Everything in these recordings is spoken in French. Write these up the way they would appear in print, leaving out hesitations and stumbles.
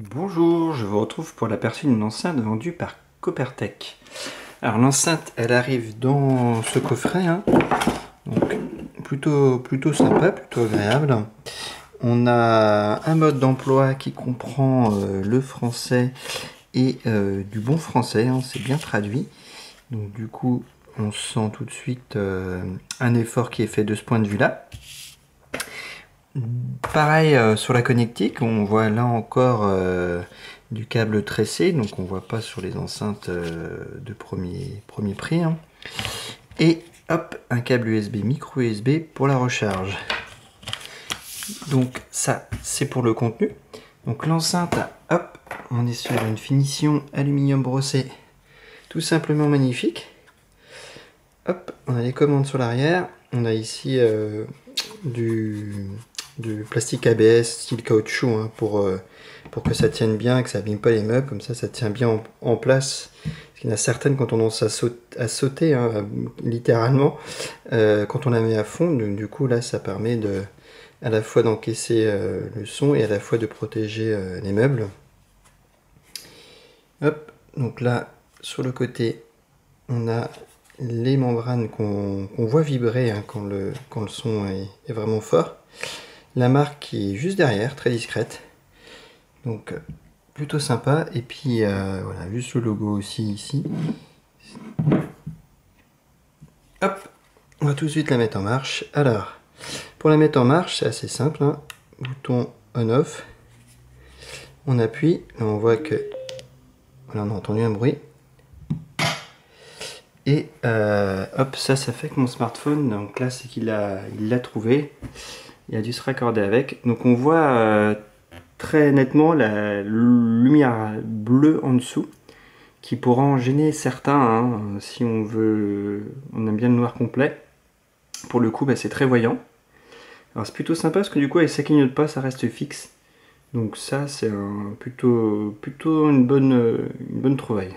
Bonjour, je vous retrouve pour l'aperçu d'une enceinte vendue par Coppertech. Alors l'enceinte, elle arrive dans ce coffret, hein. Donc plutôt sympa, plutôt agréable. On a un mode d'emploi qui comprend le français et du bon français, hein, c'est bien traduit. Donc du coup, on sent tout de suite un effort qui est fait de ce point de vue-là. Pareil sur la connectique, on voit là encore du câble tressé, donc on voit pas sur les enceintes de premier prix, hein. Et hop, un câble USB, micro USB pour la recharge. Donc ça, c'est pour le contenu. Donc l'enceinte, hop, on est sur une finition aluminium brossé, tout simplement magnifique. Hop, on a les commandes sur l'arrière, on a ici du plastique ABS style caoutchouc, hein, pour que ça tienne bien, que ça abîme pas les meubles, comme ça tient bien en place. Parce qu'il y en a certaines quand on lance à sauter, hein, littéralement, quand on la met à fond. Donc, du coup là ça permet à la fois d'encaisser le son et à la fois de protéger les meubles. Hop, donc là sur le côté on a les membranes qu'on voit vibrer, hein, quand le son est vraiment fort. La marque qui est juste derrière, très discrète, donc plutôt sympa. Et puis voilà, juste le logo aussi ici. Hop, on va tout de suite la mettre en marche. Alors, pour la mettre en marche, c'est assez simple, hein. Bouton on-off, on appuie, là on voit que, voilà, on a entendu un bruit. Et hop, ça fait que mon smartphone, donc là c'est qu'il l'a trouvé. Il a dû se raccorder avec. Donc on voit très nettement la lumière bleue en dessous, qui pourra en gêner certains, hein, si on aime bien le noir complet. Pour le coup, bah, c'est très voyant. Alors c'est plutôt sympa parce que du coup avec ça clignote pas, ça reste fixe. Donc ça c'est plutôt une bonne trouvaille.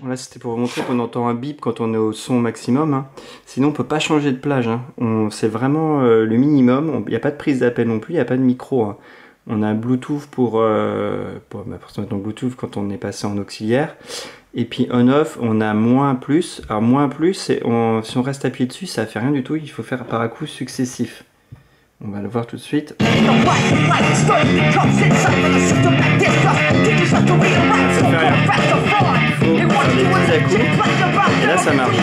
Là c'était pour vous montrer qu'on entend un bip quand on est au son maximum, hein. Sinon on peut pas changer de plage, hein. C'est vraiment le minimum. Il n'y a pas de prise d'appel non plus, il n'y a pas de micro, hein. On a un Bluetooth pour se mettre en Bluetooth quand on est passé en auxiliaire. Et puis on-off, on a moins plus. Alors moins plus, si on reste appuyé dessus, ça fait rien du tout, il faut faire par à-coups successifs. On va le voir tout de suite. Ça fait rien. Faut faire des petits à-coups, et là ça marche.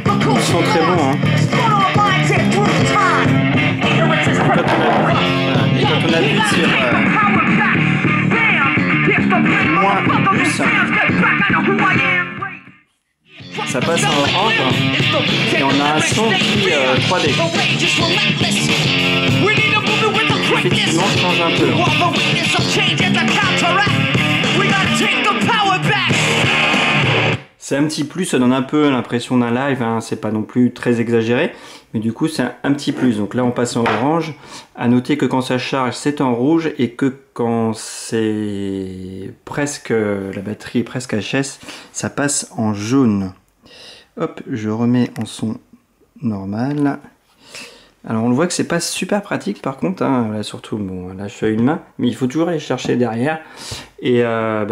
Ils sont très bons, hein. Et quand on appuie sur moins plus, ça passe en orange et on a un son qui 3D. Effectivement, je change un peu. C'est un petit plus, ça donne un peu l'impression d'un live, hein, c'est pas non plus très exagéré, mais du coup c'est un petit plus. Donc là on passe en orange. À noter que quand ça charge c'est en rouge et que quand c'est presque, la batterie est presque HS, ça passe en jaune. Hop, je remets en son normal. Alors on le voit que c'est pas super pratique par contre, hein, là surtout, bon là je suis à une main, mais il faut toujours aller chercher derrière. Et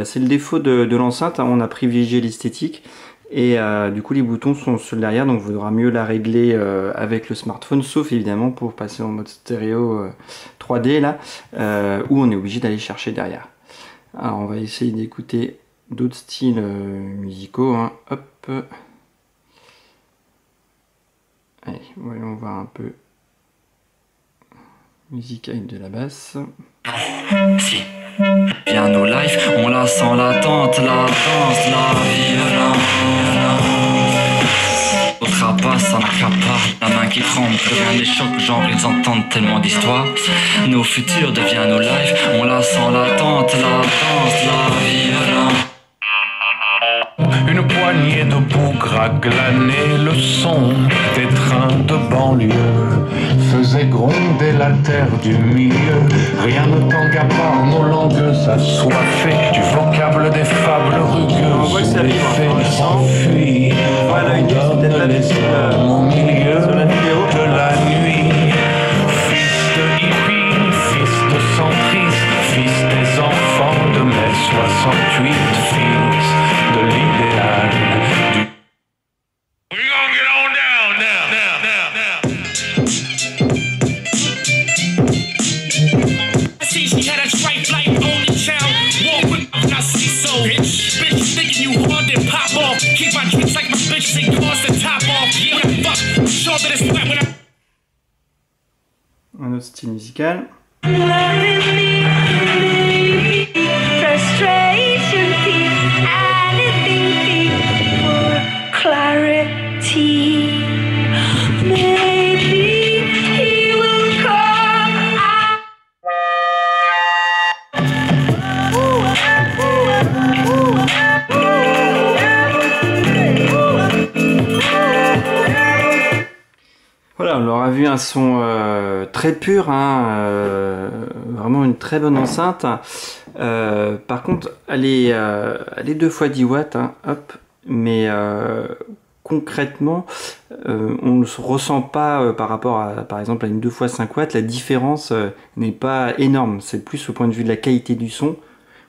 c'est le défaut de l'enceinte, hein, on a privilégié l'esthétique. Et du coup les boutons sont sur le derrière, donc il vaudra mieux la régler avec le smartphone, sauf évidemment pour passer en mode stéréo 3D là, où on est obligé d'aller chercher derrière. Alors on va essayer d'écouter d'autres styles musicaux, hein. Hop. Allez, voyons voir un peu musique avec de la basse. Si, bien nos lives, on la sent latente, la danse, la violence. Au trapas, ça n'accapare, la main qui tremble, que rien les choque, genre ils entendent tellement d'histoires. Nos futurs deviennent nos lives, on la sent latente, la danse, la violence. Une poignée de bougres à glaner le son des trains de de banlieue faisait gronder la terre du milieu. Rien ne tangue à part nos langues assoiffées du vocable des fables rugueuses. Les faits s'enfuient, abandonnent les hommes au milieu de la nuit. Fils de hippie, fils de centriste, fils des enfants de mai 68, fils de l'idéal du... We gonna get on down now. I see she had a trite life, only child. Walk with I see so. Bitch, thinking you hard, then pop off. Keep my drinks like my bitches and cars the top off. Yeah, fuck. Sure that it's wet when I... Un autre style musical. Frustration, peace, anything for clarity. Maybe he will come. Voilà, on aura vu un son très pur, hein, vraiment une très bonne enceinte. Par contre, elle est 2 fois 10 watts, hein, hop, mais concrètement, on ne ressent pas par rapport à, par exemple, à une 2 fois 5 watts, la différence n'est pas énorme. C'est plus au point de vue de la qualité du son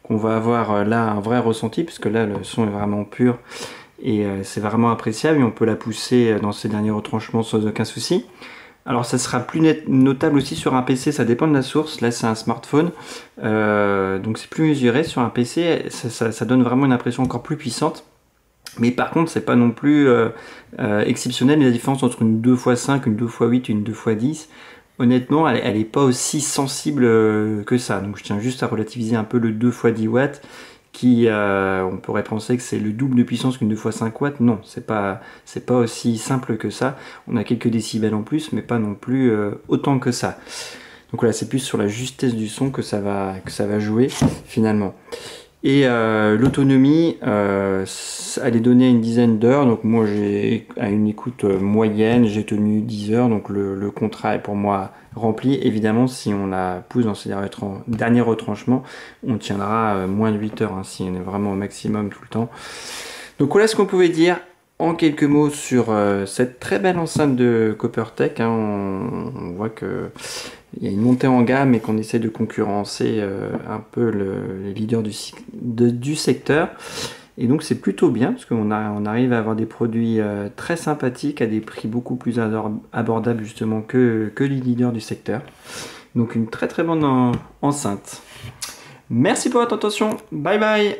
qu'on va avoir là un vrai ressenti, puisque là le son est vraiment pur. Et c'est vraiment appréciable et on peut la pousser dans ses derniers retranchements sans aucun souci. Alors ça sera plus notable aussi sur un PC, ça dépend de la source. Là c'est un smartphone, donc c'est plus mesuré. Sur un PC, ça donne vraiment une impression encore plus puissante. Mais par contre c'est pas non plus exceptionnel la différence entre une 2x5, une 2x8 et une 2x10. Honnêtement elle est pas aussi sensible que ça. Donc je tiens juste à relativiser un peu le 2 x 10 watts. Qui, on pourrait penser que c'est le double de puissance qu'une 2 x 5 watts. Non, c'est pas aussi simple que ça. On a quelques décibels en plus, mais pas non plus autant que ça. Donc voilà, c'est plus sur la justesse du son que ça va jouer finalement. Et l'autonomie, elle est donnée à une dizaine d'heures. Donc moi, à une écoute moyenne, j'ai tenu 10 heures. Donc le contrat est pour moi rempli. Évidemment, si on la pousse dans ses derniers retranchements, on tiendra moins de 8 heures, hein, si on est vraiment au maximum tout le temps. Donc voilà ce qu'on pouvait dire en quelques mots sur cette très belle enceinte de Coppertech. Hein. On voit que il y a une montée en gamme et qu'on essaie de concurrencer un peu les leaders du secteur. Et donc c'est plutôt bien parce qu'on arrive à avoir des produits très sympathiques à des prix beaucoup plus abordables justement que les leaders du secteur. Donc une très très bonne enceinte. Merci pour votre attention. Bye bye.